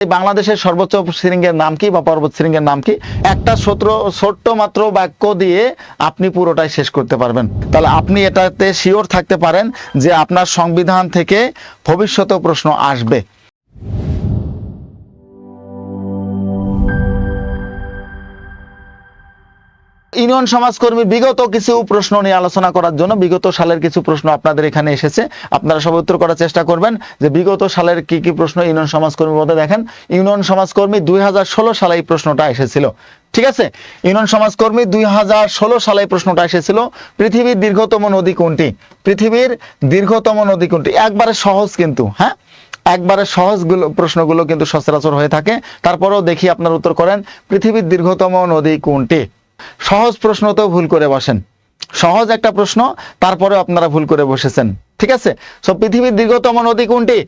বাংলাদেশের সর্বোচ্চ শৃঙ্গের নাম কি বা পর্বত শৃঙ্গের নাম কি? একটা ছোট্ট মাত্র বাক্য দিয়ে আপনি পুরোটাই শেষ করতে পারবেন। তাহলে আপনি এটাতে শিওর থাকতে পারেন যে আপনার সংবিধান থেকে ভবিষ্যতে প্রশ্ন আসবে। ইউনিয়ন সমাজকর্মী বিগত কিছু প্রশ্ন নিয়ে আলোচনা করার জন্য বিগত সালের কিছু প্রশ্ন আপনাদের এখানে এসেছে, আপনারা সবাই উত্তর করার চেষ্টা করবেন যে বিগত সালের কি কি প্রশ্ন ইউনিয়ন সমাজকর্মীর মধ্যে। দেখেন, ইউনিয়ন সমাজকর্মী 2016 সালে এই প্রশ্নটা এসেছিল। ঠিক আছে, ইউনিয়ন সমাজকর্মী 2016 সালে প্রশ্নটা এসেছিল, পৃথিবীর দীর্ঘতম নদী কোনটি? পৃথিবীর দীর্ঘতম নদী কোনটি? একবারে সহজ কিন্তু, হ্যাঁ একবারে সহজ প্রশ্নগুলো কিন্তু সচরাচর হয়ে থাকে। তারপরেও দেখি আপনার উত্তর করেন, পৃথিবীর দীর্ঘতম নদী কোনটি? সহজ প্রশ্ন তো ভুল করে বসেন, সহজ একটা প্রশ্ন তারপরে আপনারা ভুল করে বসেছেন। ঠিক আছে, সো পৃথিবীর দীর্ঘতম নদী কোনটি?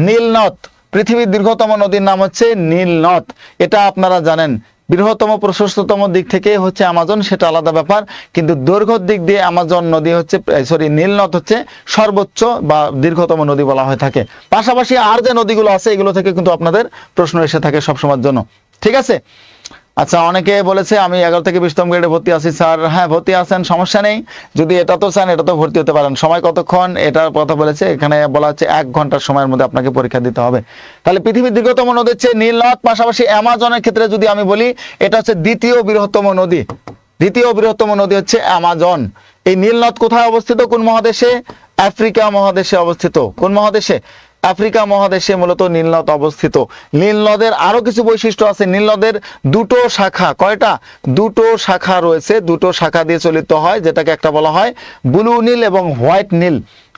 নীল নদ। পৃথিবীর দীর্ঘতম নদীর নাম হচ্ছে নীল নদ, এটা আপনারা জানেন। বৃহত্তম প্রশস্ততম দিক থেকে হচ্ছে আমাজন, সেটা আলাদা ব্যাপার, কিন্তু দৈর্ঘ্যের দিক দিয়ে আমাজন নদী হচ্ছে নীল নদ হচ্ছে সর্বোচ্চ বা দীর্ঘতম নদী বলা হয়ে থাকে। পাশাপাশি আর যে নদীগুলো আছে এগুলো থেকে কিন্তু আপনাদের প্রশ্ন এসে থাকে সবসময়ের জন্য। ঠিক আছে, আচ্ছা, অনেকে বলেছে আমি 11 থেকে 20তম গ্রেডে ভর্তি আছি স্যার। হ্যাঁ, ভর্তি আছেন, সমস্যা নেই। যদি এটা তো চান এটা তো ভর্তি হতে পারেন। সময় কতক্ষণ এটার কথা বলেছে, এখানে বলা হচ্ছে 1 ঘন্টার সময়ের মধ্যে আপনাকে পরীক্ষা দিতে হবে। তাহলে পৃথিবীর দীর্ঘতম নদী হচ্ছে নীল নদ। পাশাপাশি অ্যামাজনের ক্ষেত্রে যদি আমি বলি, এটা হচ্ছে দ্বিতীয় বৃহত্তম নদী। দ্বিতীয় বৃহত্তম নদী হচ্ছে অ্যামাজন। এই নীল নদ কোথায় অবস্থিত? কোন মহাদেশে? আফ্রিকা মহাদেশে অবস্থিত। কোন মহাদেশে? আফ্রিকা মহাদেশে মূলত নীল নদ অবস্থিত। নীল নদের আরো কিছু বৈশিষ্ট্য আছে। নীল নদের দুটো শাখা, কয়টা? দুটো শাখা রয়েছে, দুটো শাখা দিয়ে চালিত হয়, যেটাকে একটা বলা হয় ব্লু নীল এবং হোয়াইট নীল,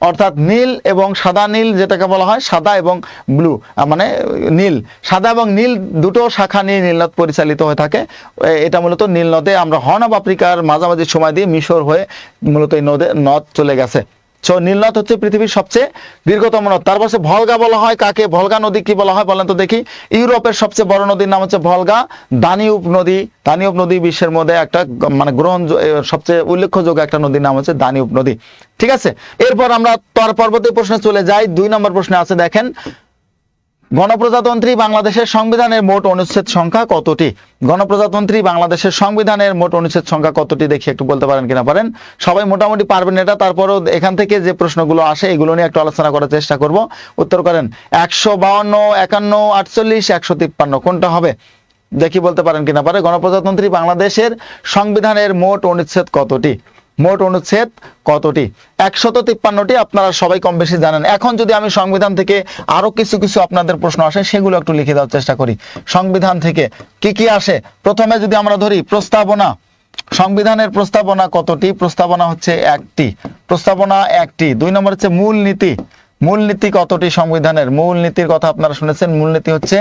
অর্থাৎ নীল এবং সাদা নীল, যেটাকে বলা হয় সাদা এবং ব্লু, মানে নীল, সাদা এবং নীল দুটো শাখা নিয়ে নীল নদ পরিচালিত হয়ে থাকে। এটা মূলত নীল নদে আমরা হর্ন অফ আফ্রিকার মাঝামাঝি সময় দিয়ে মিশর হয়ে মূলত এই নদ চলে গেছে। সো নীলনদ হচ্ছে পৃথিবীর সবচেয়ে দীর্ঘতম নদ। তারপর ভলগা বলা হয় কাকে? ভলগা নদী কি বলা হয় বলেন তো দেখি? ইউরোপের সবচেয়ে বড় নদীর নাম হচ্ছে ভলগা। দানিউব নদী, দানিউব নদী বিশ্বের মধ্যে একটা মানে সবচেয়ে উল্লেখযোগ্য একটা নদীর নাম হচ্ছে দানিউব নদী। ঠিক আছে, এরপর আমরা পরবর্তী প্রশ্নে চলে যাই। 2 নম্বর প্রশ্নে আছে, দেখেন, গণপ্রজাতন্ত্রী বাংলাদেশের সংবিধানের মোট অনুচ্ছেদ সংখ্যা কতটি? গণপ্রজাতন্ত্রী বাংলাদেশের সংবিধানের মোট অনুচ্ছেদ সংখ্যা কতটি দেখি একটু বলতে পারেন কিনা? পারেন, সবাই মোটামুটি পারবেন এটা। তারপরেও এখান থেকে যে প্রশ্নগুলো আসে এগুলো নিয়ে একটু আলোচনা করার চেষ্টা করব। উত্তর করেন, 152, 51, 48, 153, কোনটা হবে দেখি বলতে পারেন কিনা? পারে। গণপ্রজাতন্ত্রী বাংলাদেশের সংবিধানের মোট অনুচ্ছেদ কতটি? মোট অনুচ্ছেদ কতটি? 153টি। আপনারা সবাই কম বেশি জানেন। এখন যদি আমি সংবিধান থেকে আরো কিছু আপনাদের প্রশ্ন আসে সেগুলো একটু লিখে দেওয়ার চেষ্টা করি। সংবিধান থেকে কি কি আসে? প্রথমে যদি আমরা ধরি প্রস্তাবনা, সংবিধানের প্রস্তাবনা কতটি? প্রস্তাবনা হচ্ছে 1টি, প্রস্তাবনা 1টি। 2 নম্বর হচ্ছে মূলনীতি, মূলনীতি কতটি? সংবিধানের মূলনীতির কথা আপনারা শুনেছেন, মূলনীতি হচ্ছে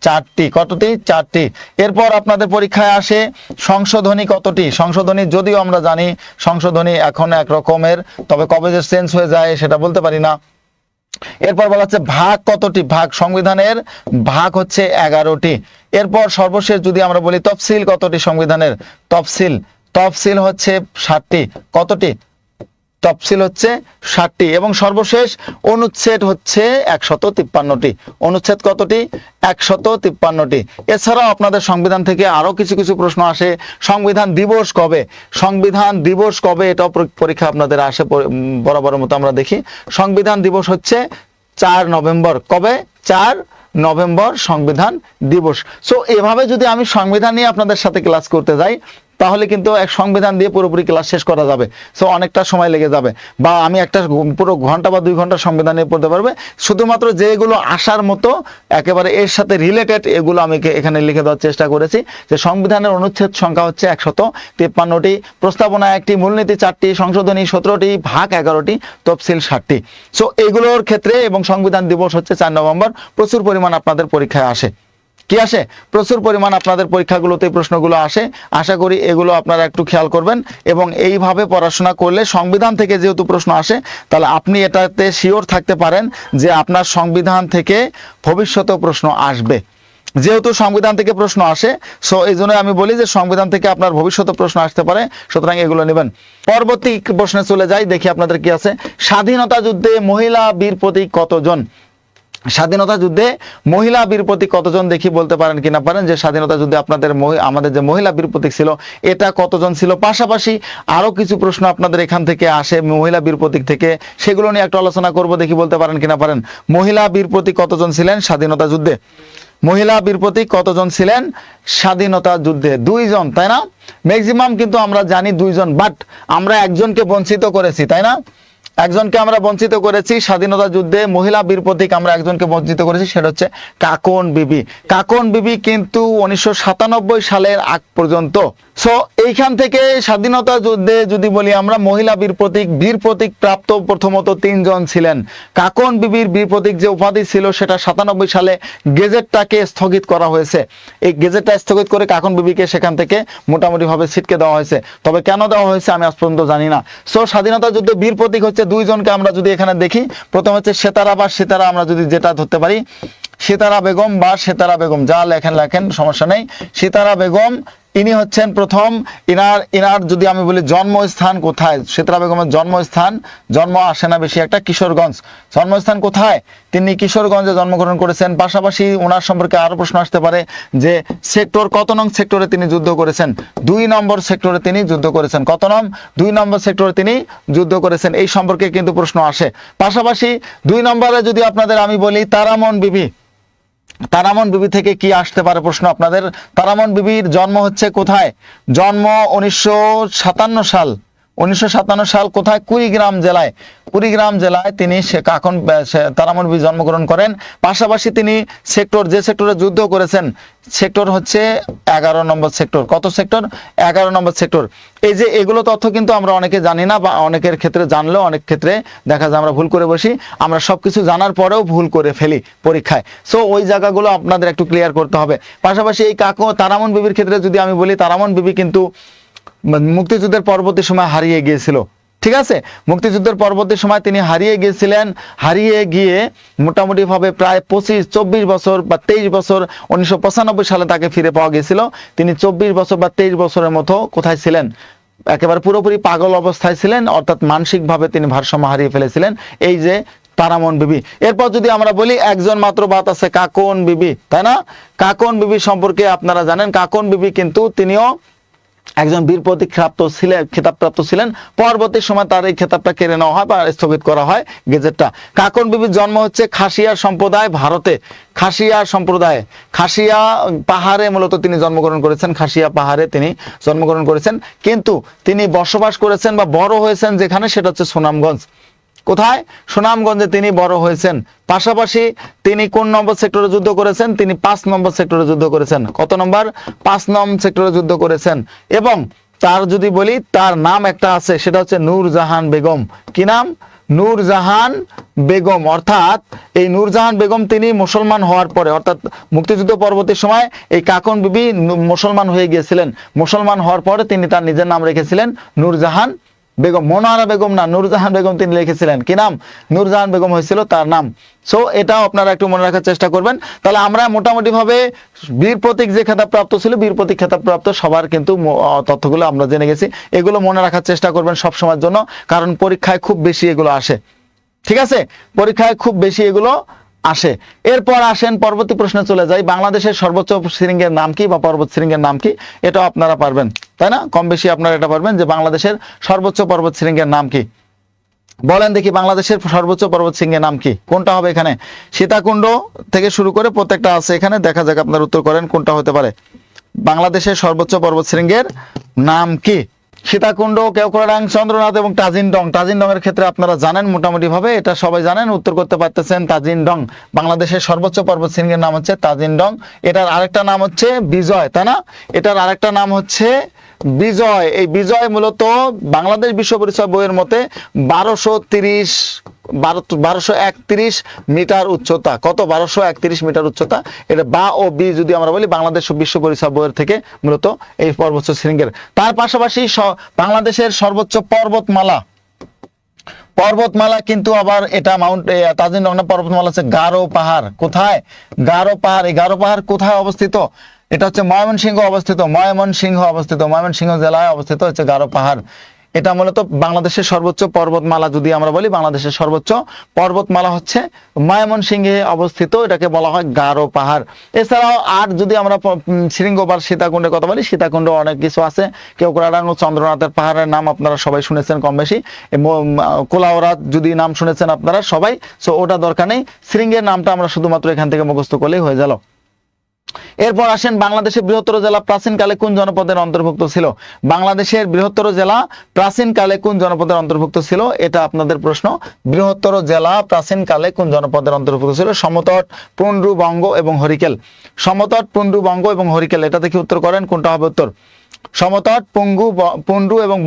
4টি। কতটি? 4টি। এরপর আপনাদের পরীক্ষায় আসে সংশোধনী কতটি? সংশোধনী যদিও আমরা জানি সংশোধনী এখন এক রকমের, তবে কবে যে চেঞ্জ হয়ে যায় সেটা বলতে পারি না। এরপর বলা হচ্ছে ভাগ কতটি? ভাগ, সংবিধানের ভাগ হচ্ছে 11টি। এরপর সর্বশেষ যদি আমরা বলি তফসিল কতটি? সংবিধানের তফসিল হচ্ছে 60টি। কতটি? তফসিল হচ্ছে 60টি। এবং সর্বশেষ অনুচ্ছেদ হচ্ছে 153টি। অনুচ্ছেদ কতটি? 153টি। এছাড়াও আপনাদের সংবিধান থেকে আরো কিছু প্রশ্ন আসে। সংবিধান দিবস কবে? সংবিধান দিবস কবে এটাও পরীক্ষা আপনাদের আসে বরাবরের মতো। আমরা দেখি সংবিধান দিবস হচ্ছে 4 নভেম্বর। কবে? 4 নভেম্বর সংবিধান দিবস। সো এভাবে যদি আমি সংবিধান নিয়ে আপনাদের সাথে ক্লাস করতে যাই তাহলে কিন্তু এক সংবিধান দিয়ে পুরোপুরি ক্লাস শেষ করা যাবে। সো অনেকটা সময় লেগে যাবে, বা আমি একটা পুরো ঘন্টা বা 2 ঘন্টা সংবিধান নিয়ে পড়তে পারবে। শুধুমাত্র যেগুলো আসার মতো একেবারে এর সাথে রিলেটেড এগুলো আমি এখানে লিখে দেওয়ার চেষ্টা করেছি। যে সংবিধানের অনুচ্ছেদ সংখ্যা হচ্ছে 153টি, প্রস্তাবনা 1টি, মূলনীতি 4টি, সংশোধনী 17টি, ভাগ 11টি, তফসিল 60টি। সো এগুলোর ক্ষেত্রে এবং সংবিধান দিবস হচ্ছে 4 নভেম্বর। প্রচুর পরিমাণ আপনাদের পরীক্ষায় আসে। কি আসে? প্রচুর পরিমাণ আপনাদের পরীক্ষাগুলোতে প্রশ্নগুলো আসে। আশা করি এগুলো আপনারা একটু খেয়াল করবেন এবং এইভাবে পড়াশোনা করলে সংবিধান থেকে যেহেতু প্রশ্ন আসে তাহলে আপনি এটাতে শিওর থাকতে পারেন যে আপনার সংবিধান থেকে ভবিষ্যতে প্রশ্ন আসবে। যেহেতু সংবিধান থেকে প্রশ্ন আসে, সো এই জন্য আমি বলি যে সংবিধান থেকে আপনার ভবিষ্যতে প্রশ্ন আসতে পারে, সুতরাং এগুলো নেবেন। পরবর্তী প্রশ্নে চলে যাই, দেখি আপনাদের কি আছে। স্বাধীনতা যুদ্ধে মহিলা বীর প্রতীক কতজন? স্বাধীনতা যুদ্ধে মহিলা বীর প্রতীক কতজন দেখি বলতে পারেন কিনা পারেন, যে স্বাধীনতা যুদ্ধে আপনাদের আমাদের যে মহিলা বীর প্রতীক ছিল এটা কতজন ছিল। পাশাপাশি আরো কিছু প্রশ্ন আপনাদের এখান থেকে আসে মহিলা বীর প্রতীক থেকে, সেগুলো নিয়ে একটা আলোচনা করব, দেখি বলতে পারেন কিনা পারেন। মহিলা বীর প্রতীক কতজন ছিলেন স্বাধীনতা যুদ্ধে? মহিলা বীর প্রতীক কতজন ছিলেন স্বাধীনতা যুদ্ধে? 2 জন, তাই না? ম্যাক্সিমাম কিন্তু আমরা জানি 2 জন, বাট আমরা একজনকে বঞ্চিত করেছি, তাই না? একজনকে আমরা বঞ্চিত করেছি স্বাধীনতা যুদ্ধে, মহিলা বীর প্রতীক আমরা একজনকে বঞ্চিত করেছি, সেটা হচ্ছে কাকন বিবি। কাকন বিবি কিন্তু 1997 সালের আগ পর্যন্ত। সো এইখান থেকে স্বাধীনতা যুদ্ধে যদি বলি আমরা মহিলা বীর প্রতীক প্রাপ্ত প্রথমত 3 জন ছিলেন। কাকন বিবির বীর প্রতীক যে উপাধি ছিল সেটা 97 সালে গেজেটটাকে স্থগিত করা হয়েছে। এই গেজেটটা স্থগিত করে কাকন বিবিকে সেখান থেকে মোটামুটি ভাবে ছিটকে দেওয়া হয়েছে। তবে কেন দেওয়া হয়েছে আমি আজ পর্যন্ত জানি না। সো স্বাধীনতা যুদ্ধে বীর প্রতীক হচ্ছে 2 জনকে আমরা যদি এখানে দেখি, প্রথম হচ্ছে সেতারা বা সিতারা, আমরা যদি যেটা ধরতে পারি সিতারা বেগম বা সেতারা বেগম, যা লেখেন সমস্যা নেই। সিতারা বেগম ইনি হচ্ছেন প্রথম। ইনার যদি আমি বলি জন্মস্থান কোথায়, সিতারা বেগমের জন্ম আসে না বেশি একটা, কিশোরগঞ্জ। জন্মস্থান কোথায়? তিনি কিশোরগঞ্জে জন্মগ্রহণ করেছেন। পাশাপাশি ওনার সম্পর্কে আরো প্রশ্ন আসতে পারে যে সেক্টর কত নং সেক্টরে তিনি যুদ্ধ করেছেন? 2 নম্বর সেক্টরে তিনি যুদ্ধ করেছেন। কত নং? 2 নম্বর সেক্টরে তিনি যুদ্ধ করেছেন, এই সম্পর্কে কিন্তু প্রশ্ন আসে। পাশাপাশি 2 নম্বরে যদি আপনাদের আমি বলি তারামন বিবি, তারামন বিবি থেকে কি আসতে পারে প্রশ্ন আপনাদের? তারামন বিবির জন্ম হচ্ছে কোথায়? জন্ম 1957 সাল। 1957 সাল কোথায়? কুড়িগ্রাম জেলায় তিনি তারামন বিবি জন্মগ্রহণ করেন। পাশাপাশি তিনি যে সেক্টরে যুদ্ধ করেছেন সেক্টর হচ্ছে 11 নম্বর সেক্টর। কত সেক্টর? 11 নম্বর সেক্টর। এই যে এগুলো তথ্য কিন্তু আমরা অনেকে জানি না, বা অনেকের ক্ষেত্রে জানলেও অনেক ক্ষেত্রে দেখা যায় আমরা ভুল করে বসি। আমরা সবকিছু জানার পরেও ভুল করে ফেলি পরীক্ষায়। সো ওই জায়গাগুলো আপনাদের একটু ক্লিয়ার করতে হবে। পাশাপাশি এই তারামন বিবির ক্ষেত্রে যদি আমি বলি, তারামন বিবি কিন্তু মুক্তিযুদ্ধের পরবর্তী সময় হারিয়ে গিয়েছিল। ঠিক আছে, মুক্তিযুদ্ধের পরবর্তী সময় তিনি হারিয়ে গিয়েছিলেন। হারিয়ে গিয়ে মোটামুটি ভাবে প্রায় 24 বছর বা 23 বছর 1995 সালে তাকে ফিরে পাওয়া গিয়েছিল। তিনি 24 বছর বা 23 বছরের মতো কোথায় ছিলেন? একেবারে পুরোপুরি পাগল অবস্থায় ছিলেন, অর্থাৎ মানসিকভাবে তিনি ভারসাম্য হারিয়ে ফেলেছিলেন। এই যে তারামন বিবি। এরপর যদি আমরা বলি একজন মাত্র বাদ আছে, কাকন বিবি, তাই না? কাকন বিবি সম্পর্কে আপনারা জানেন, কাকন বিবি কিন্তু তিনিও একজন বীর প্রতীক খেতাবপ্রাপ্ত ছিলেন। পরবর্তী সময় তার এই খেতাবটা কেড়ে নেওয়া হয় বা স্থগিত করা হয় গেজেটটা। কাকন বিবির জন্ম হচ্ছে খাসিয়া সম্প্রদায়, ভারতে। খাসিয়া পাহাড়ে মূলত তিনি জন্মগ্রহণ করেছেন। খাসিয়া পাহাড়ে তিনি জন্মগ্রহণ করেছেন, কিন্তু তিনি বসবাস করেছেন বা বড় হয়েছেন যেখানে, সেটা হচ্ছে সুনামগঞ্জ। কোথায়? সুনামগঞ্জে তিনি বড় হয়েছেন। পাশাপাশি তিনি কোন নম্বর সেক্টরে যুদ্ধ করেছেন? তিনি 5 নম্বর সেক্টরে যুদ্ধ করেছেন। কত নম্বর? 5 নম্বর সেক্টরে যুদ্ধ করেছেন। এবং তার যদি বলি তার নাম একটা আছে, সেটা হচ্ছে নূরজাহান বেগম। কি নাম? নূরজাহান বেগম। অর্থাৎ এই নূরজাহান বেগম তিনি মুসলমান হওয়ার পরে, অর্থাৎ মুক্তিযুদ্ধ পরবর্তী সময় এই কাকন বিবি মুসলমান হয়ে গিয়েছিলেন। মুসলমান হওয়ার পরে তিনি তার নিজের নাম রেখেছিলেন নূরজাহান বেগম। মনোয়ারা বেগম না, নূরজাহান বেগম তিনি লিখেছিলেন। কি নাম? নূরজাহান বেগম হয়েছিল তার নাম। সো এটাও আপনারা একটু মনে রাখার চেষ্টা করবেন। তাহলে আমরা মোটামুটি ভাবে বীর প্রতীক যে খেতাব প্রাপ্ত ছিল, বীর প্রতীক খেতাব প্রাপ্ত সবার কিন্তু তথ্যগুলো আমরা জেনে গেছি। এগুলো মনে রাখার চেষ্টা করবেন সব সময়ের জন্য, কারণ পরীক্ষায় খুব বেশি এগুলো আসে। ঠিক আছে, পরীক্ষায় খুব বেশি এগুলো আসে। এরপর আসেন পরবর্তী প্রশ্নে চলে যাই। বাংলাদেশের সর্বোচ্চ শৃঙ্গের নাম কি বা পর্বত শৃঙ্গের নাম কি? এটাও আপনারা পারবেন, তাই না? কম বেশি আপনারা এটা পারবেন যে বাংলাদেশের সর্বোচ্চ পর্বত শৃঙ্গের নাম কি? বলেন দেখি, বাংলাদেশের সর্বোচ্চ পর্বত শৃঙ্গের নাম কি? কোনটা হবে এখানে? সীতাকুণ্ড থেকে শুরু করে প্রত্যেকটা আছে এখানে, দেখা যাক আপনার উত্তর করেন কোনটা হতে পারে। বাংলাদেশের সর্বোচ্চ পর্বত শৃঙ্গের নাম কি? সীতাকুণ্ড, কেওক্রাডাং, চন্দ্রনাথ এবং তাজিনডং। তাজিনডং এর ক্ষেত্রে আপনারা জানেন মোটামুটি ভাবে, এটা সবাই জানেন, উত্তর করতে পারতেছেন। তাজিনডং বাংলাদেশের সর্বোচ্চ পর্বত শৃঙ্গের নাম হচ্ছে তাজিনডং। এটার আরেকটা নাম হচ্ছে বিজয়, তাই না? এটার আরেকটা নাম হচ্ছে বিজয়। এই বিজয় মূলত বাংলাদেশ বিশ্ব পরিচয় বইয়ের মতে 1231 মিটার উচ্চতা। কত? 1231 মিটার উচ্চতা। এটা বা ও বি যদি আমরা বলি বাংলাদেশ বিশ্ব পরিচয় বইয়ের থেকে মূলত এই পর্বত শৃঙ্গের। তার পাশাপাশি বাংলাদেশের সর্বোচ্চ পর্বতমালা কিন্তু আবার এটা তাজিনডং না, পর্বতমালা হচ্ছে গারো পাহাড়। কোথায়? গারো পাহাড়। এই গারো পাহাড় কোথায় অবস্থিত? এটা হচ্ছে ময়মনসিংহ অবস্থিত। ময়মনসিংহ জেলায় অবস্থিত হচ্ছে গারো পাহাড়। এটা মূলত বাংলাদেশের সর্বোচ্চ পর্বতমালা যদি আমরা বলি, বাংলাদেশের সর্বোচ্চ পর্বতমালা হচ্ছে ময়মনসিংহে অবস্থিত, এটাকে বলা হয় গারো পাহাড়। এছাড়াও আর যদি আমরা শৃঙ্গ বা সীতাকুণ্ডের কথা বলি, সীতাকুণ্ড অনেক কিছু আছে, কেওক্রাডাঙ্গ চন্দ্রনাথের পাহাড়ের নাম আপনারা সবাই শুনেছেন কম বেশি, কোলাউড়া যদি নাম শুনেছেন আপনারা সবাই, সো ওটা দরকার নেই, শৃঙ্গের নামটা আমরা শুধুমাত্র এখান থেকে মুখস্থ করলেই হয়ে গেল। এরপর আসেন, বাংলাদেশের বৃহত্তর জেলা প্রাচীনকালে কোন জনপদের অন্তর্ভুক্ত ছিল? বাংলাদেশের বৃহত্তর জেলা প্রাচীনকালে কোন জনপদের অন্তর্ভুক্ত ছিল, এটা আপনাদের প্রশ্ন। বৃহত্তর জেলা প্রাচীনকালে কোন জনপদের অন্তর্ভুক্ত ছিল? সমতট, পুন্ড্রু, বঙ্গ এবং হরিকেল। সমতট, পুন্ড্রু, বঙ্গ এবং হরিকেল, এটা দেখি উত্তর করেন কোনটা হবে উত্তর। সমতট, পুন্ড্রু এবং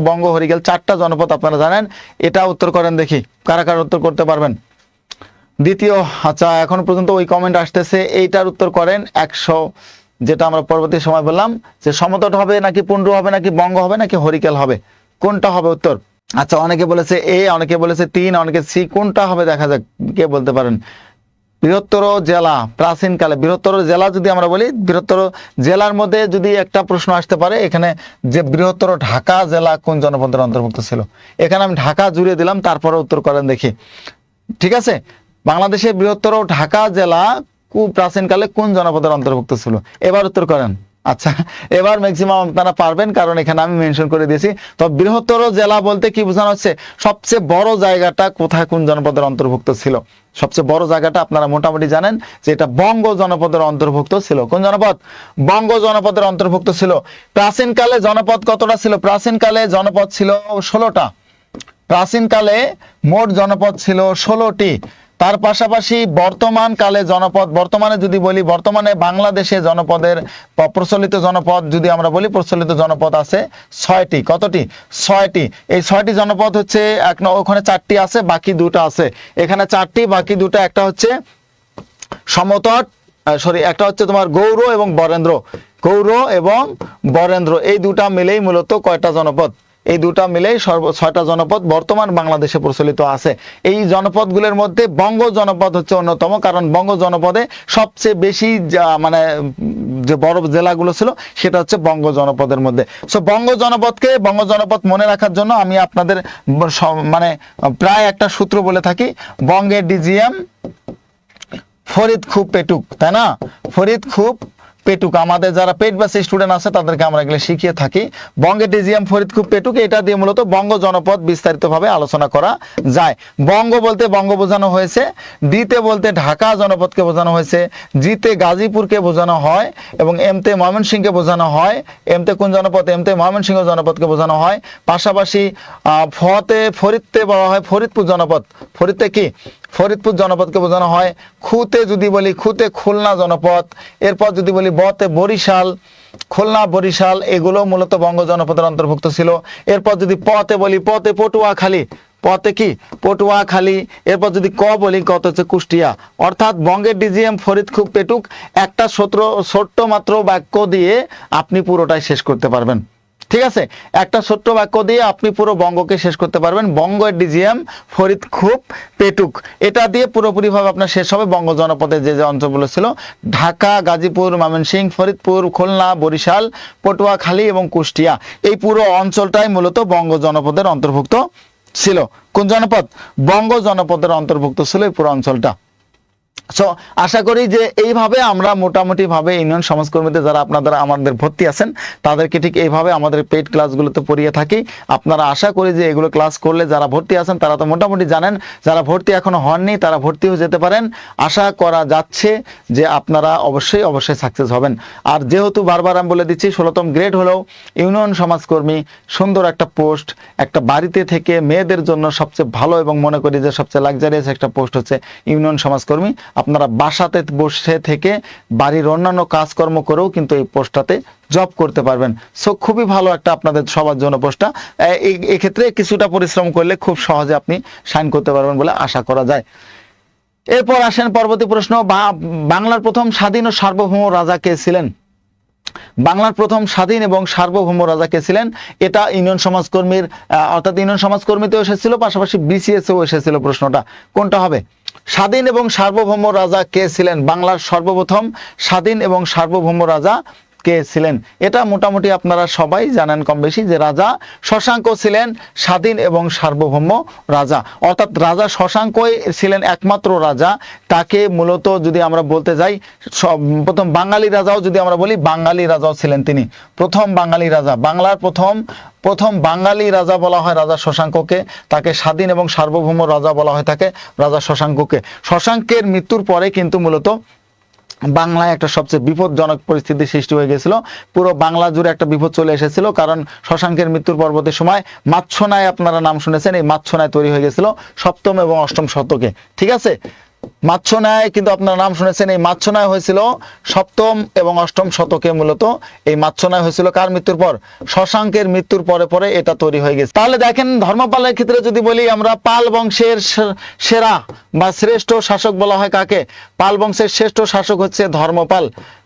বঙ্গ, হরিকেল, 4টা জনপদ আপনারা জানেন, এটা উত্তর করেন দেখি কারা কারা উত্তর করতে পারবেন। দ্বিতীয়, আচ্ছা এখন পর্যন্ত ওই কমেন্ট আসতেছে, এইটার উত্তর করেন 100, যেটা আমরা পরবর্তী সময় বললাম যে সমতট হবে নাকি পুন্ড্রু হবে নাকি বঙ্গ হবে নাকি হরিকেল হবে, কোনটা হবে উত্তর? আচ্ছা অনেকে বলেছে এ, অনেকে বলেছে 3, অনেকে সি, কোনটা হবে দেখা যাক, কে বলতে পারেন? বৃহত্তর জেলা প্রাচীনকালে, বৃহত্তর জেলা যদি আমরা বলি, বৃহত্তর জেলার মধ্যে যদি একটা প্রশ্ন আসতে পারে এখানে যে বৃহত্তর ঢাকা জেলা কোন জনপদের অন্তর্ভুক্ত ছিল, এখানে আমি ঢাকা জুড়ে দিলাম, তারপরে উত্তর করেন দেখি। ঠিক আছে, বাংলাদেশের বৃহত্তর ঢাকা জেলা প্রাচীনকালে কোন জনপদের অন্তর্ভুক্ত ছিল, এবার উত্তর করেন। আচ্ছা এবার ম্যাক্সিমাম আপনারা পারবেন, কারণ এখানে আমি মেনশন করে দিয়েছি। তো বৃহত্তর জেলা বলতে কি বোঝানো হচ্ছে? সবচেয়ে বড় জায়গাটা কোথায় কোন জনপদের অন্তর্ভুক্ত ছিল, সবচেয়ে বড় জায়গাটা আপনারা মোটামুটি জানেন যে এটা বঙ্গ জনপদের অন্তর্ভুক্ত ছিল। কোন জনপদ? বঙ্গ জনপদের অন্তর্ভুক্ত ছিল। প্রাচীনকালে জনপদ কতটা ছিল? প্রাচীনকালে জনপদ ছিল 16টা। প্রাচীনকালে মোট জনপদ ছিল 16টি। তার পাশাপাশি বর্তমান কালে জনপদ, বর্তমানে যদি বলি, বর্তমানে বাংলাদেশে জনপদের প্রচলিত জনপদ যদি আমরা বলি, প্রচলিত জনপদ আছে 6টি। কতটি? 6টি। এই 6টি জনপদ হচ্ছে, ওখানে 4টি আছে, বাকি 2টা আছে। এখানে 4টি, বাকি 2টা, একটা হচ্ছে সমতট, একটা হচ্ছে তোমার গৌর এবং বরেন্দ্র। গৌর এবং বরেন্দ্র এই 2টা মিলেই মূলত কয়টা জনপদ? এই 2টা মিলেই 6টা জনপদ বর্তমান বাংলাদেশে প্রচলিত আছে। এই জনপদগুলোর মধ্যে বঙ্গ জনপদ হচ্ছে অন্যতম, কারণ বঙ্গ জনপদে সবচেয়ে বেশি মানে যে বড় জেলাগুলো ছিল সেটা হচ্ছে বঙ্গ জনপদের মধ্যে। সো বঙ্গ জনপদ মনে রাখার জন্য আমি আপনাদের মানে প্রায় একটা সূত্র বলে থাকি, বঙ্গের ডিজিএম ফরিদ খুব পেটুক, তাই না? ফরিদ খুব পেটুক, আমাদের যারা পেট বাসী স্টুডেন্ট আছে তাদেরকে আমরা এগুলো শিখিয়ে থাকি। বঙ্গের ডিজিএম ফরিদ খুব পেটুক, এটা দিয়ে মূলত বঙ্গ জনপদ বিস্তারিতভাবে আলোচনা করা যায়। বঙ্গ বলতে বঙ্গ বোঝানো হয়েছে, ডিতে বলতে ঢাকা জনপদকে বোঝানো হয়েছে, জিতে গাজীপুরকে বোঝানো হয় এবং এমতে ময়মনসিংহকে বোঝানো হয়। এমতে কোন জনপদ? এমতে ময়মনসিংহ জনপদকে বোঝানো হয়। পাশাপাশি ফরিদতে বলা হয় ফরিদপুর জনপদ। ফরিদতে কি? ফরিদপুর জনপদকে বোঝানো হয়। খুতে যদি বলি, খুতে খুলনা জনপদ। এরপর যদি বলি বতে বরিশাল, খুলনা, বরিশাল, এগুলো মূলত বঙ্গ জনপদের অন্তর্ভুক্ত ছিল। এরপর যদি পতে বলি, পতে পটুয়াখালী, পতে কি? পটুয়াখালী। এরপর যদি ক বলি, কত হচ্ছে কুষ্টিয়া। অর্থাৎ বঙ্গের ডিজিএম ফরিদ খুব পেটুক, একটা ছোট্ট মাত্র বাক্য দিয়ে আপনি পুরোটাই শেষ করতে পারবেন। ঠিক আছে, একটা ছোট্ট বাক্য দিয়ে আপনি পুরো বঙ্গকে শেষ করতে পারবেন। বঙ্গের ডিজিএম ফরিদ খুব পেটুক, এটা দিয়ে পুরোপুরি ভাবে আপনার শেষ হবে বঙ্গ জনপদের যে যে অঞ্চলগুলো ছিল, ঢাকা, গাজীপুর, ময়মনসিংহ, ফরিদপুর, খুলনা, বরিশাল, পটুয়াখালী এবং কুষ্টিয়া, এই পুরো অঞ্চলটাই মূলত বঙ্গ জনপদের অন্তর্ভুক্ত ছিল। কোন জনপদ? বঙ্গ জনপদের অন্তর্ভুক্ত ছিল এই পুরো অঞ্চলটা। সো আশা করি যে এইভাবে আমরা মোটামুটি ভাবে ইউনিয়ন সমাজকর্মীতে যারা আপনারা আমাদের ভর্তি আছেন তাদেরকে ঠিক এইভাবে আমাদের পেইড ক্লাসগুলোতে পড়িয়ে থাকি। আপনারা আশা করি যে এগুলো ক্লাস করলে যারা ভর্তি আছেন তারা তো মোটামুটি জানেন, যারা ভর্তি এখনো হননি তারা ভর্তি হয়ে যেতে পারেন। আশা করা যাচ্ছে যে আপনারা অবশ্যই সাকসেস হবেন। আর যেহেতু বারবার আমি বলে দিচ্ছি 16তম গ্রেড হলেও ইউনিয়ন সমাজকর্মী সুন্দর একটা পোস্ট, একটা বাড়িতে থেকে মেয়েদের জন্য সবচেয়ে ভালো এবং মনে করি যে সবচেয়ে লাক্সারিয়াস একটা পোস্ট হচ্ছে ইউনিয়ন সমাজকর্মী। আপনারা বাসাতে বসে থেকে বাড়ির অন্যান্য কাজকর্ম করেও কিন্তু এই পোস্টটাতে জব করতে পারবেন। সো খুবই ভালো একটা আপনাদের সবার জন্য পোস্টটা। এই ক্ষেত্রে কিছুটা পরিশ্রম করলে খুব সহজে আপনি সাইন করতে পারবেন বলে আশা করা যায়। এরপর আসেন পরবর্তী প্রশ্ন, বাংলার প্রথম স্বাধীন ও সার্বভৌম রাজা কে ছিলেন? বাংলার প্রথম স্বাধীন এবং সার্বভৌম রাজা কে ছিলেন? এটা ইউনিয়ন সমাজকর্মীর অর্থাৎ ইউনিয়ন সমাজকর্মীতেও এসেছিল, পাশাপাশি বিসিএসও এসেছিল। প্রশ্নটা কোনটা হবে? স্বাধীন এবং সার্বভৌম রাজা কে ছিলেন? বাংলার সর্বপ্রথম স্বাধীন এবং সার্বভৌম রাজা কে ছিলেন? এটা মোটামুটি আপনারা সবাই জানেন কম বেশি, যে রাজা শশাঙ্ক ছিলেন স্বাধীন এবং সার্বভৌম রাজা। অর্থাৎ রাজা শশাঙ্কই ছিলেন একমাত্র রাজা, তাকে মূলত যদি আমরা বলতে যাই প্রথম বাঙালি রাজাও যদি আমরা বলি, বাঙালি রাজাও ছিলেন তিনি, প্রথম বাঙালি রাজা, বাংলার প্রথম বাঙালি রাজা বলা হয় রাজা শশাঙ্ককে। তাকে স্বাধীন এবং সার্বভৌম রাজা বলা হয় থাকে রাজা শশাঙ্ককে। শশাঙ্কের মৃত্যুর পরে কিন্তু মূলত বাংলায় একটা সবচেয়ে বিপদজনক পরিস্থিতি সৃষ্টি হয়ে গেছিল, পুরো বাংলা জুড়ে একটা বিপদ চলে এসেছিল। কারণ শশাঙ্কের মৃত্যুর পরবর্তী সময় মাচ্ছনায়, আপনারা নাম শুনেছেন, এই মাচ্ছনায় তৈরি হয়ে গেছিল সপ্তম এবং অষ্টম শতকে। ঠিক আছে, মাচ্ছনায় কিন্তু আপনারা নাম শুনেছেন, এই মাচ্ছনায় হয়েছিল সপ্তম এবং অষ্টম শতকে। মূলত এই মাচ্ছনায় হয়েছিল কার মৃত্যুর পর? শশাঙ্কের মৃত্যুর পরে পরে এটা তৈরি হয়ে গেছে। তাহলে দেখেন, ধর্মপালের ক্ষেত্রে যদি বলি আমরা, পাল বংশের সেরা বা শ্রেষ্ঠ শাসক বলা হয় কাকে? পাল বংশের শ্রেষ্ঠ শাসক হচ্ছে ধর্মপাল।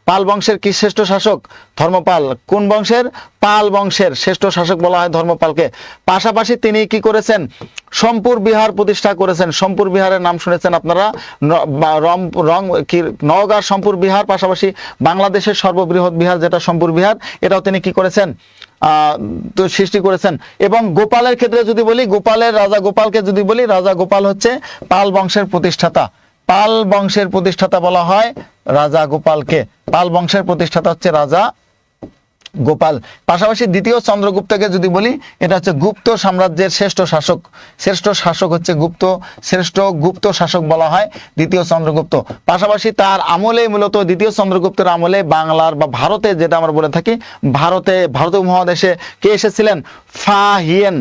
পাল বংশের কি শ্রেষ্ঠ শাসক? ধর্মপাল। কোন বংশের? পাল বংশের শ্রেষ্ঠ শাসক বলা হয় ধর্মপালকে। পাশাপাশি তিনি কি করেছেন? সোমপুর বিহার প্রতিষ্ঠা করেছেন। সোমপুর বিহারের নাম শুনেছেন আপনারা, নওগাঁর সোমপুর বিহার, পাশাপাশি বাংলাদেশের সর্ববৃহৎ বিহার যেটা সোমপুর বিহার, এটাও তিনি কি করেছেন? তো সৃষ্টি করেছেন। এবং গোপালের ক্ষেত্রে যদি বলি, গোপালের রাজা গোপালকে যদি বলি, রাজা গোপাল হচ্ছে পাল বংশের প্রতিষ্ঠাতা। পাল বংশের প্রতিষ্ঠাতা বলা হয় রাজা গোপালকে। পাল বংশের প্রতিষ্ঠাতা হচ্ছে রাজা গোপাল। পাশাপাশি দ্বিতীয় চন্দ্রগুপ্তকে যদি বলি, এটা হচ্ছে গুপ্ত সাম্রাজ্যের শ্রেষ্ঠ শাসক। শ্রেষ্ঠ শাসক হচ্ছে শ্রেষ্ঠ গুপ্ত শাসক বলা হয় দ্বিতীয় চন্দ্রগুপ্ত। পাশাপাশি তার আমলে, মূলত দ্বিতীয় চন্দ্রগুপ্তের আমলে বাংলার বা ভারতে, যেটা আমরা বলে থাকি, ভারত উপমহাদেশে কে এসেছিলেন? ফাহিয়েন,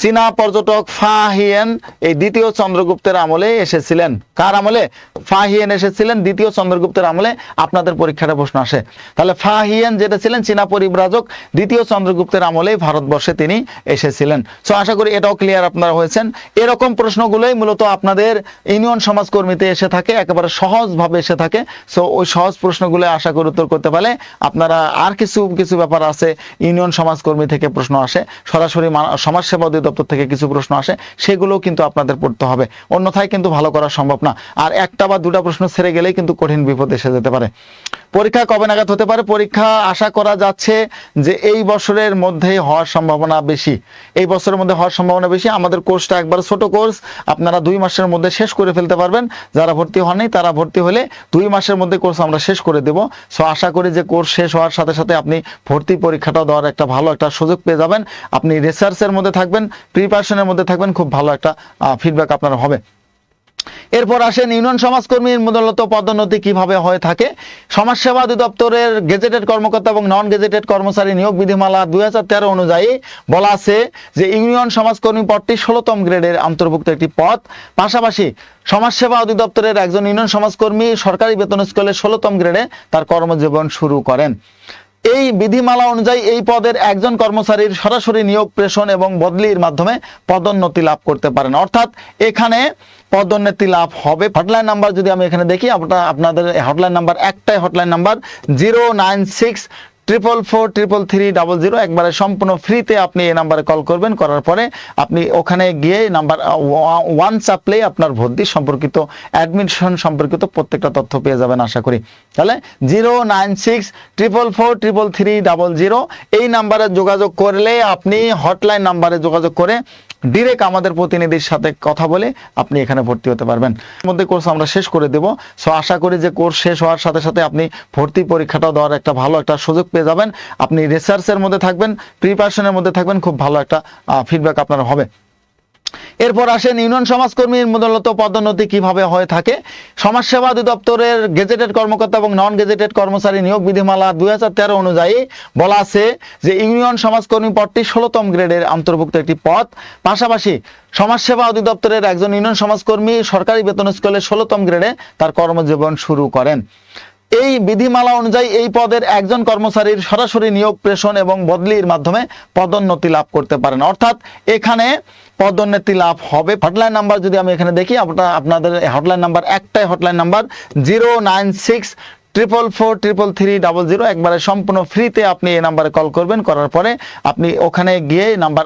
চীনা পর্যটক ফাহিয়েন এই দ্বিতীয় চন্দ্রগুপ্তের আমলে এসেছিলেন। কার আমলে? ফাহিয়েন এসেছিলেন দ্বিতীয় চন্দ্রগুপ্তের আমলে। আপনাদের পরীক্ষাটা প্রশ্ন আসে। তাহলে ফাহিয়েন যেটা ছিলেন চীনা পরিব্রাজক, দ্বিতীয় চন্দ্রগুপ্তের আমলেই ভারতবর্ষে তিনি এসেছিলেন। সো আশা করি এটাও ক্লিয়ার আপনারা হয়েছেন। এরকম প্রশ্নগুলোই মূলত আপনাদের ইউনিয়ন সমাজকর্মীতে এসে থাকে, একেবারে সহজভাবে এসে থাকে। সো ওই সহজ প্রশ্নগুলো আশা করি উত্তর করতে পারলে আপনারা, আর কিছু ব্যাপার আছে ইউনিয়ন সমাজকর্মী থেকে প্রশ্ন আসে, সরাসরি সমাজসেবা দপ্তর থেকে কিছু প্রশ্ন আসে, সেগুলো কিন্তু আপনাদের পড়তে হবে, অন্যথায় কিন্তু ভালো করা সম্ভব না। আর একটা বা দুটা প্রশ্ন ছেড়ে গেলেই কিন্তু কঠিন বিপদ এসে যেতে পারে। পরীক্ষা কবে নাগাদ হতে পারে? পরীক্ষা আশা করা যাচ্ছে যে এই বছরের মধ্যেই হওয়ার সম্ভাবনা বেশি। এই বছরের মধ্যে হওয়ার সম্ভাবনা বেশি। আমাদের কোর্সটা একবার ছোট কোর্স, আপনারা 2 মাসের মধ্যে শেষ করে ফেলতে পারবেন। যারা ভর্তি হননি তারা ভর্তি হলে 2 মাসের মধ্যে কোর্স আমরা শেষ করে দেব। সো আশা করি যে কোর্স শেষ হওয়ার সাথে সাথে আপনি ভর্তি পরীক্ষাটা দেওয়ার একটা ভালো একটা সুযোগ পেয়ে যাবেন। আপনি রিসার্চের মধ্যে থাকবেন, প্রিপারেশনের মধ্যে থাকবেন, খুব ভালো একটা ফিডব্যাক আপনার হবে। এরপর আসেন ইউনিয়ন সমাজকর্মীর মূলত পদোন্নতি কিভাবে হয়ে থাকে। সমাজসেবা অধিদপ্তরের গেজেটেড কর্মকর্তা এবং নন গেজেটেড কর্মচারী নিয়োগ বিধিমালা 2013 অনুযায়ী বলা আছে যে ইউনিয়ন সমাজকর্মী পদটি 16তম গ্রেডের অন্তর্ভুক্ত একটি পদ। পাশাপাশি সমাজসেবা অধিদপ্তরের একজন ইউনিয়ন সমাজকর্মী সরকারি বেতন স্কেলে 16তম গ্রেডে তার কর্মজীবন শুরু করেন। এই বিধিমালা অনুযায়ী এই পদের একজন কর্মচারীর সরাসরি নিয়োগ, প্রেষণ এবং বদলির মাধ্যমে পদোন্নতি লাভ করতে পারেন। অর্থাৎ এখানে পদোন্নতি লাভ হবে। হটলাইন নাম্বার যদি আমি এখানে দেখি, আপনাদের হটলাইন নাম্বার একটাই, হটলাইন নাম্বার 09644433300। একবারে সম্পূর্ণ ফ্রিতে আপনি এই নাম্বারে কল করবেন, করার পরে আপনি ওখানে গিয়ে নাম্বার 1 চাপলেই আপনার ভর্তি সম্পর্কিত, অ্যাডমিশন সম্পর্কিত প্রত্যেকটা তথ্য পেয়ে যাবেন আশা করি। তাহলে 09644433300 এই নাম্বারে যোগাযোগ করলে, আপনি হটলাইন নাম্বারে যোগাযোগ করে ডিরেক্ট আমাদের প্রতিনিধির সাথে কথা বলে আপনি এখানে ভর্তি হতে পারবেন। মধ্যে কোর্স আমরা শেষ করে দেব। সো আশা করি যে কোর্স শেষ হওয়ার সাথে সাথে আপনি ভর্তি পরীক্ষাটা দেওয়ার একটা ভালো একটা সুযোগ পেয়ে যাবেন। আপনি রিসার্চের মধ্যে থাকবেন, প্রিপারেশনের মধ্যে থাকবেন, খুব ভালো একটা ফিডব্যাক আপনার হবে। এরপর আসেন ইউনিয়ন সমাজকর্মীর মূলত পদোন্নতি কিভাবে হয়ে থাকে। সমাজসেবা অধিদপ্তরের গেজেটেড কর্মকর্তা এবং নন গেজেটেড কর্মচারী নিয়োগ বিধিমালা 2013 অনুযায়ী বলা আছে যে ইউনিয়ন সমাজকর্মী পদটি 16তম গ্রেডের অন্তর্ভুক্ত একটি পদ। পাশাপাশি সমাজসেবা অধিদপ্তরের একজন ইউনিয়ন সমাজকর্মী সরকারি বেতন স্কেলে 16তম গ্রেডে তার কর্মজীবন শুরু করেন। এই বিধিমালা অনুযায়ী এই পদের একজন কর্মচারীর সরাসরি নিয়োগ, প্রেষণ এবং বদলির মাধ্যমে পদোন্নতি লাভ করতে পারেন। অর্থাৎ এখানে পদোন্নতি লাভ হবে। হটলাইন নাম্বার যদি আমি এখানে দেখি, আপনাদের হটলাইন নাম্বার একটাই, হটলাইন নাম্বার 096 4443300 একবারে সম্পূর্ণ ফ্রিতে আপনি এই নাম্বারে কল করবেন, করার পরে আপনি ওখানে গিয়ে নাম্বার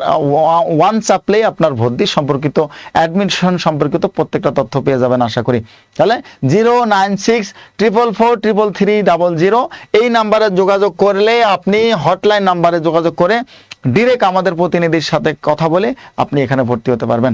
1 চাপলে আপনার ভর্তি সম্পর্কিত অ্যাডমিশন সম্পর্কিত প্রত্যেকটা তথ্য পেয়ে যাবেন আশা করি। তাহলে 096443300 এই নাম্বারে যোগাযোগ করলে আপনি হটলাইন নাম্বারে যোগাযোগ করে ডিরেক্ট আমাদের প্রতিনিধির সাথে কথা বলে আপনি এখানে ভর্তি হতে পারবেন।